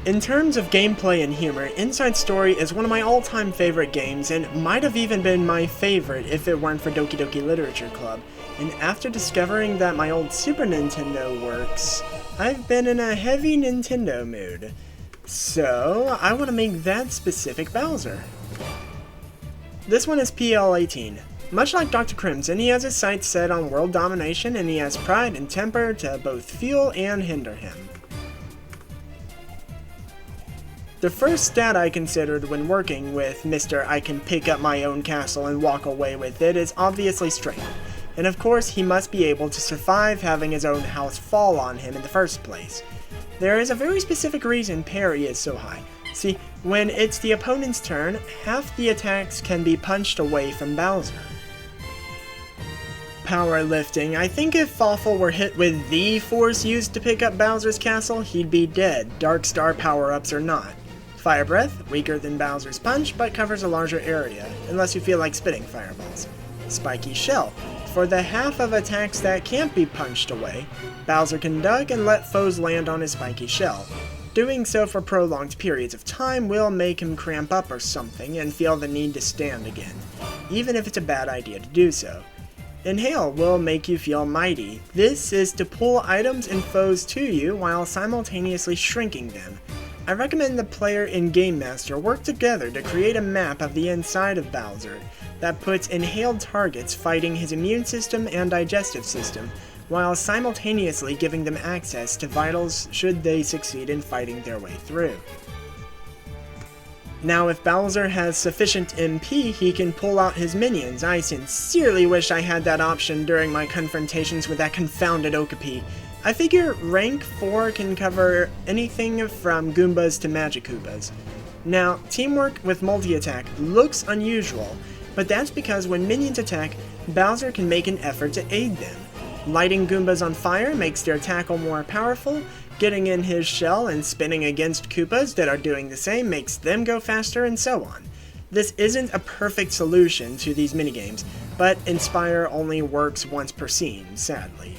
In terms of gameplay and humor, Inside Story is one of my all-time favorite games and might have even been my favorite if it weren't for Doki Doki Literature Club. And after discovering that my old Super Nintendo works, I've been in a heavy Nintendo mood. So, I want to make that specific Bowser. This one is PL-18. Much like Dr. Crimson, he has his sights set on world domination and he has pride and temper to both fuel and hinder him. The first stat I considered when working with Mr. I can pick up my own castle and walk away with it is obviously strength. And of course, he must be able to survive having his own house fall on him in the first place. There is a very specific reason parry is so high. See, when it's the opponent's turn, half the attacks can be punched away from Bowser. Powerlifting. I think if Fawful were hit with the force used to pick up Bowser's castle, he'd be dead, Dark Star power-ups or not. Fire Breath, weaker than Bowser's Punch, but covers a larger area, unless you feel like spitting fireballs. Spiky Shell. For the half of attacks that can't be punched away, Bowser can duck and let foes land on his spiky shell. Doing so for prolonged periods of time will make him cramp up or something and feel the need to stand again, even if it's a bad idea to do so. Inhale will make you feel mighty. This is to pull items and foes to you while simultaneously shrinking them. I recommend the player and Game Master work together to create a map of the inside of Bowser that puts inhaled targets fighting his immune system and digestive system, while simultaneously giving them access to vitals should they succeed in fighting their way through. Now if Bowser has sufficient MP, he can pull out his minions. I sincerely wish I had that option during my confrontations with that confounded Okapi. I figure rank 4 can cover anything from Goombas to Magic Koopas. Now, teamwork with multi-attack looks unusual, but that's because when minions attack, Bowser can make an effort to aid them. Lighting Goombas on fire makes their tackle more powerful, getting in his shell and spinning against Koopas that are doing the same makes them go faster, and so on. This isn't a perfect solution to these minigames, but Inspire only works once per scene, sadly.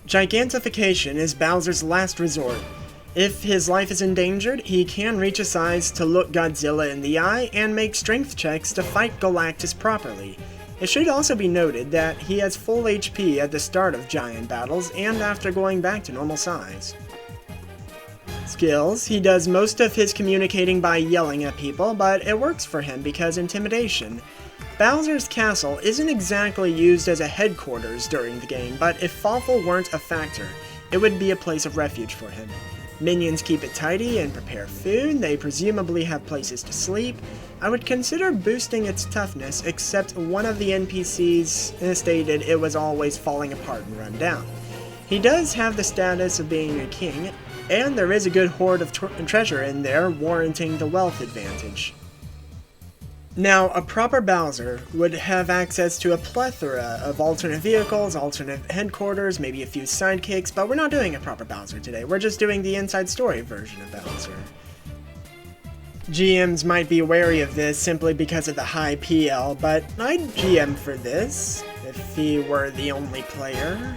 Gigantification is Bowser's last resort. If his life is endangered, he can reach a size to look Godzilla in the eye and make strength checks to fight Galactus properly. It should also be noted that he has full HP at the start of giant battles and after going back to normal size. Skills. He does most of his communicating by yelling at people, but it works for him because intimidation. Bowser's castle isn't exactly used as a headquarters during the game, but if Fawful weren't a factor, it would be a place of refuge for him. Minions keep it tidy and prepare food, they presumably have places to sleep. I would consider boosting its toughness, except one of the NPCs stated it was always falling apart and run down. He does have the status of being a king, and there is a good hoard of treasure in there, warranting the wealth advantage. Now, a proper Bowser would have access to a plethora of alternate vehicles, alternate headquarters, maybe a few sidekicks, but we're not doing a proper Bowser today, we're just doing the Inside Story version of Bowser. GMs might be wary of this simply because of the high PL, but I'd GM for this, if he were the only player.